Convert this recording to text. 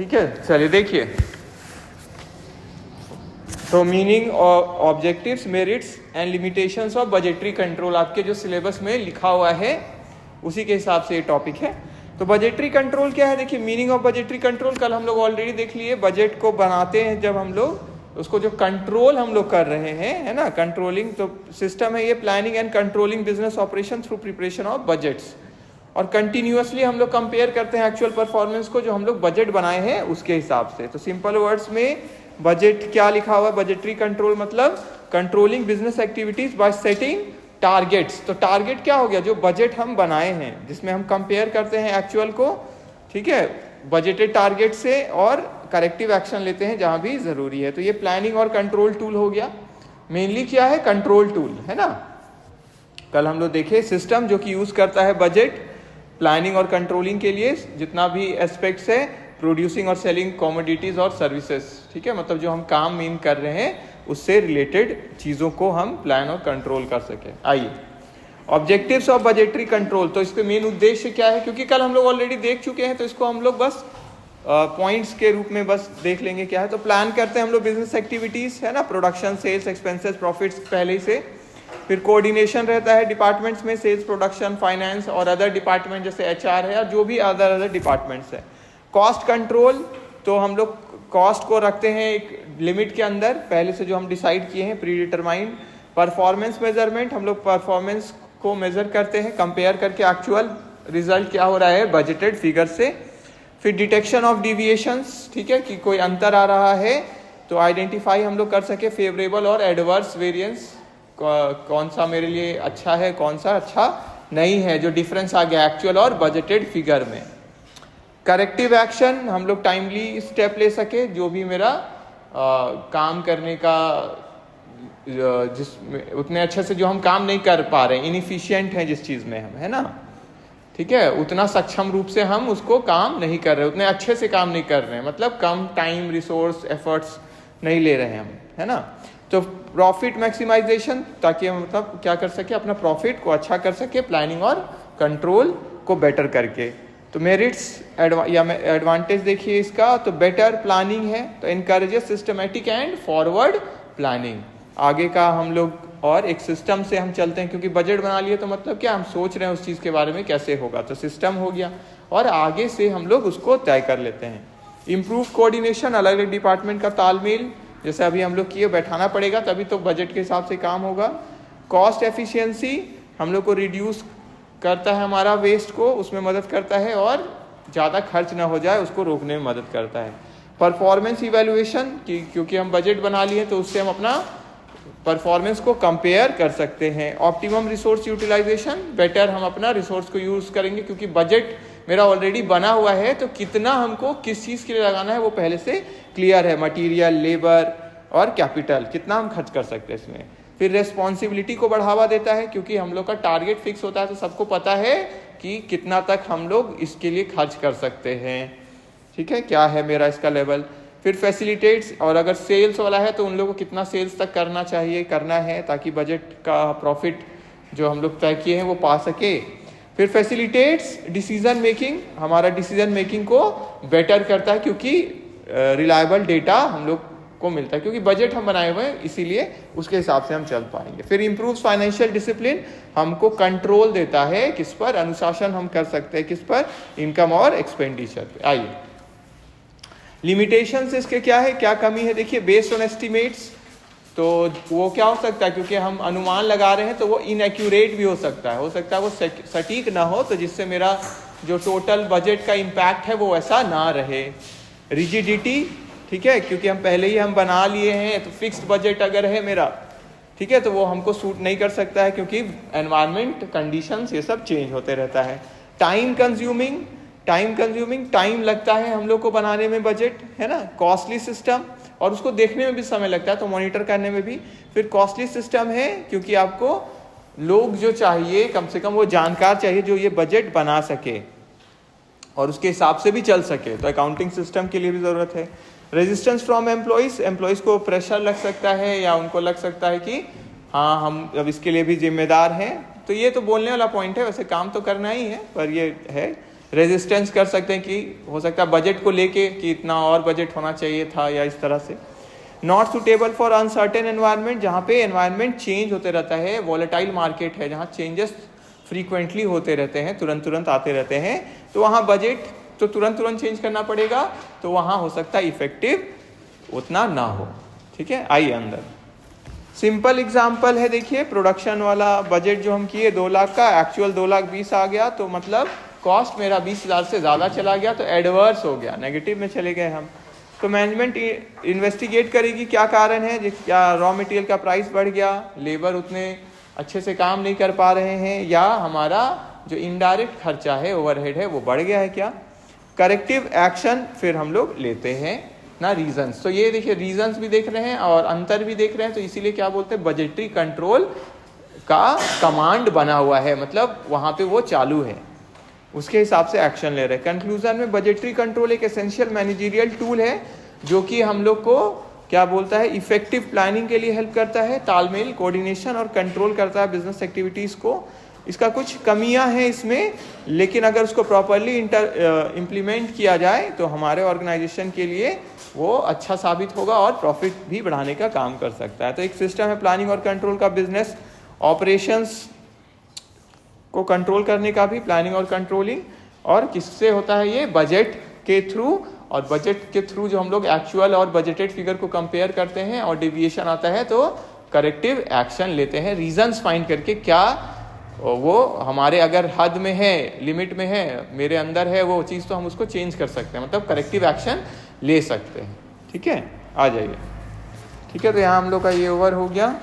ठीक है, चलिए देखिए, तो meaning, objectives, merits and limitations of budgetary control आपके जो सिलेबस में लिखा हुआ है उसी के हिसाब से ये टॉपिक है। तो बजटरी कंट्रोल क्या है, देखिए मीनिंग ऑफ बजटरी कंट्रोल कल हम लोग ऑलरेडी देख लिए। बजट को बनाते हैं जब हम लोग, उसको जो कंट्रोल हम लोग कर रहे हैं, है ना, कंट्रोलिंग, तो सिस्टम है ये planning and controlling business operation through preparation of budgets. और कंटिन्यूअसली हम लोग कंपेयर करते हैं एक्चुअल परफॉर्मेंस को जो हम लोग बजट बनाए हैं उसके हिसाब से। तो सिंपल वर्ड्स में बजट क्या लिखा हुआ है, बजटरी कंट्रोल मतलब controlling business activities bye setting targets. तो टारगेट क्या हो गया, जो बजट हम बनाए हैं जिसमें हम कंपेयर करते हैं एक्चुअल को, ठीक है, बजटेड टारगेट से, और करेक्टिव एक्शन लेते हैं जहां भी जरूरी है। तो ये प्लानिंग और कंट्रोल टूल हो गया। मेनली क्या है, कंट्रोल टूल, है ना। कल हम लोग देखे सिस्टम जो कि यूज करता है बजट प्लानिंग और कंट्रोलिंग के लिए, जितना भी एस्पेक्ट्स है, प्रोड्यूसिंग और सेलिंग कॉमोडिटीज और सर्विसेज, ठीक है, मतलब जो हम काम मीन कर रहे हैं उससे रिलेटेड चीजों को हम प्लान और कंट्रोल कर सके। आइए, ऑब्जेक्टिव्स ऑफ बजटरी कंट्रोल, तो इसके मेन उद्देश्य क्या है, क्योंकि कल हम लोग ऑलरेडी देख चुके हैं तो इसको हम लोग बस पॉइंट्स के रूप में बस देख लेंगे क्या है। तो प्लान करते हैं हम लोग बिजनेस एक्टिविटीज, है ना, प्रोडक्शन, सेल्स, एक्सपेंसेस, प्रॉफिट्स पहले से। फिर कोऑर्डिनेशन रहता है डिपार्टमेंट्स में, सेल्स, प्रोडक्शन, फाइनेंस और अदर डिपार्टमेंट जैसे एचआर है, और जो भी अदर डिपार्टमेंट्स है। कॉस्ट कंट्रोल, तो हम लोग कॉस्ट को रखते हैं एक लिमिट के अंदर पहले से जो हम डिसाइड किए हैं, प्री डिटरमाइंड। परफॉर्मेंस मेजरमेंट, हम लोग परफॉर्मेंस को मेजर करते हैं कंपेयर करके एक्चुअल रिजल्ट क्या हो रहा है बजटेड फिगर से। फिर डिटेक्शन ऑफ डिविएशंस, ठीक है, कि कोई अंतर आ रहा है तो आइडेंटिफाई हम लोग कर सके फेवरेबल और एडवर्स वेरिएंस, कौन सा मेरे लिए अच्छा है, कौन सा अच्छा नहीं है, जो डिफरेंस आ गया एक्चुअल और बजटेड फिगर में। करेक्टिव एक्शन, हम लोग टाइमली स्टेप ले सके, जो भी मेरा काम करने का जिसमें उतने अच्छे से जो हम काम नहीं कर पा रहे हैं, इनएफिशिएंट है जिस चीज में हम, है ना, ठीक है, उतना सक्षम रूप से हम उसको काम नहीं कर रहे, उतने अच्छे से काम नहीं कर रहे हैं, मतलब कम टाइम, रिसोर्स, एफर्ट्स नहीं ले रहे हैं हम, है ना। तो प्रॉफिट मैक्सिमाइजेशन, ताकि हम मतलब क्या कर सके, अपना प्रॉफिट को अच्छा कर सके प्लानिंग और कंट्रोल को बेटर करके। तो मेरिट्स या एडवांटेज देखिए इसका, तो बेटर प्लानिंग है, तो encourages systematic and forward planning. आगे का हम लोग और एक सिस्टम से हम चलते हैं, क्योंकि बजट बना लिए तो मतलब क्या, हम सोच रहे हैं उस चीज़ के बारे में कैसे होगा, तो सिस्टम हो गया, और आगे से हम लोग उसको तय कर लेते हैं। इम्प्रूव कोऑर्डिनेशन, अलग अलग डिपार्टमेंट का तालमेल, जैसे अभी हम लोग किए, बैठाना पड़ेगा तभी तो बजट के हिसाब से काम होगा। कॉस्ट एफिशिएंसी, हम लोग को रिड्यूस करता है हमारा वेस्ट को, उसमें मदद करता है, और ज़्यादा खर्च ना हो जाए उसको रोकने में मदद करता है। परफॉर्मेंस इवैल्यूएशन, क्योंकि हम बजट बना लिए तो उससे हम अपना परफॉर्मेंस को कंपेयर कर सकते हैं। ऑप्टिमम रिसोर्स यूटिलाइजेशन, बेटर हम अपना रिसोर्स को यूज करेंगे, क्योंकि बजट मेरा ऑलरेडी बना हुआ है, तो कितना हमको किस चीज़ के लिए लगाना है वो पहले से क्लियर है, मटीरियल, लेबर और कैपिटल, कितना हम खर्च कर सकते हैं इसमें। फिर रेस्पॉन्सिबिलिटी को बढ़ावा देता है, क्योंकि हम लोग का टारगेट फिक्स होता है तो सबको पता है कि कितना तक हम लोग इसके लिए खर्च कर सकते हैं, ठीक है, क्या है मेरा इसका लेवल। फिर फैसिलिटेट्स, और अगर सेल्स वाला है तो उन लोगों को कितना सेल्स तक करना चाहिए, करना है, ताकि बजट का प्रॉफिट जो हम लोग तय किए हैं वो पा सके। फिर फैसिलिटेट्स डिसीजन मेकिंग, हमारा डिसीजन मेकिंग को बेटर करता है, क्योंकि रिलायबल डेटा हम लोग को मिलता है, क्योंकि बजट हम बनाए हुए हैं इसीलिए उसके हिसाब से हम चल पाएंगे। फिर इम्प्रूव फाइनेंशियल डिसिप्लिन, हमको कंट्रोल देता है, किस पर अनुशासन हम कर सकते हैं, किस पर, इनकम और एक्सपेंडिचर पे। आइए, लिमिटेशंस इसके क्या है, क्या कमी है, देखिए बेस्ड ऑन एस्टिमेट्स, तो वो क्या हो सकता है, क्योंकि हम अनुमान लगा रहे हैं तो वो इनएक्यूरेट भी हो सकता है वो सटीक ना हो, तो जिससे मेरा जो टोटल बजट का इम्पैक्ट है वो ऐसा ना रहे। रिजिडिटी, ठीक है, क्योंकि हम पहले ही हम बना लिए हैं, तो फिक्स्ड बजट अगर है मेरा, ठीक है, तो वो हमको सूट नहीं कर सकता है, क्योंकि एनवायरनमेंट कंडीशंस ये सब चेंज होते रहता है। टाइम कंज्यूमिंग, टाइम लगता है हम लोग को बनाने में बजट, है ना। कॉस्टली सिस्टम, और उसको देखने में भी समय लगता है, तो मॉनिटर करने में भी। फिर कॉस्टली सिस्टम है, क्योंकि आपको लोग जो चाहिए, कम से कम वो जानकार चाहिए जो ये बजट बना सके और उसके हिसाब से भी चल सके, तो अकाउंटिंग सिस्टम के लिए भी ज़रूरत है। रेजिस्टेंस फ्रॉम एम्प्लॉयज़ को प्रेशर लग सकता है, या उनको लग सकता है कि हाँ हम अब इसके लिए भी जिम्मेदार हैं, तो ये तो बोलने वाला पॉइंट है, वैसे काम तो करना ही है, पर ये है। रेजिस्टेंस कर सकते हैं कि हो सकता है बजट को लेके कि इतना और बजट होना चाहिए था या इस तरह से। Not suitable for uncertain environment, जहाँ पे एनवायरनमेंट चेंज होते रहता है, वॉलेटाइल मार्केट है जहाँ चेंजेस फ्रीक्वेंटली होते रहते हैं, तुरंत आते रहते हैं, तो वहाँ बजट तो तुरंत चेंज करना पड़ेगा, तो वहाँ हो सकता है इफेक्टिव उतना ना हो। ठीक है, आइए अंदर। सिंपल एग्जांपल है, देखिए प्रोडक्शन वाला बजट जो हम किए 2 लाख का, एक्चुअल 2,20,000 आ गया, तो मतलब कॉस्ट मेरा 20,000 से ज़्यादा चला गया, तो एडवर्स हो गया, नेगेटिव में चले गए हम। तो मैनेजमेंट इन्वेस्टिगेट करेगी क्या कारण है, क्या रॉ मटेरियल का प्राइस बढ़ गया, लेबर उतने अच्छे से काम नहीं कर पा रहे हैं, या हमारा जो इनडायरेक्ट खर्चा है, ओवरहेड है, वो बढ़ गया है क्या। करेक्टिव एक्शन फिर हम लोग लेते हैं ना, रीजंस। तो ये देखिए रीजंस भी देख रहे हैं और अंतर भी देख रहे हैं, तो इसीलिए क्या बोलते हैं, बजटरी कंट्रोल का कमांड बना हुआ है, मतलब वहाँ पे वो चालू है, उसके हिसाब से एक्शन ले रहे हैं। कंक्लूजन में बजटरी कंट्रोल एक एसेंशियल मैनेजरियल टूल है जो कि हम लोग को क्या बोलता है, इफेक्टिव प्लानिंग के लिए हेल्प करता है, तालमेल, कोऑर्डिनेशन और कंट्रोल करता है बिजनेस एक्टिविटीज़ को। इसका कुछ कमियां हैं इसमें, लेकिन अगर उसको प्रॉपरली इम्प्लीमेंट किया जाए तो हमारे ऑर्गेनाइजेशन के लिए वो अच्छा साबित होगा और प्रॉफिट भी बढ़ाने का काम कर सकता है। तो एक सिस्टम है प्लानिंग और कंट्रोल का, बिजनेस ऑपरेशंस को कंट्रोल करने का भी प्लानिंग और कंट्रोलिंग, और किससे होता है ये, बजट के थ्रू। और बजट के थ्रू जो हम लोग एक्चुअल और बजटेड फिगर को कंपेयर करते हैं और डेविएशन आता है तो करेक्टिव एक्शन लेते हैं, रीजंस फाइंड करके क्या वो हमारे अगर हद में है, लिमिट में है, मेरे अंदर है वो चीज़, तो हम उसको चेंज कर सकते हैं, मतलब करेक्टिव एक्शन ले सकते हैं। ठीक है, आ जाइए। ठीक है, तो यहाँ हम लोग का ये ओवर हो गया।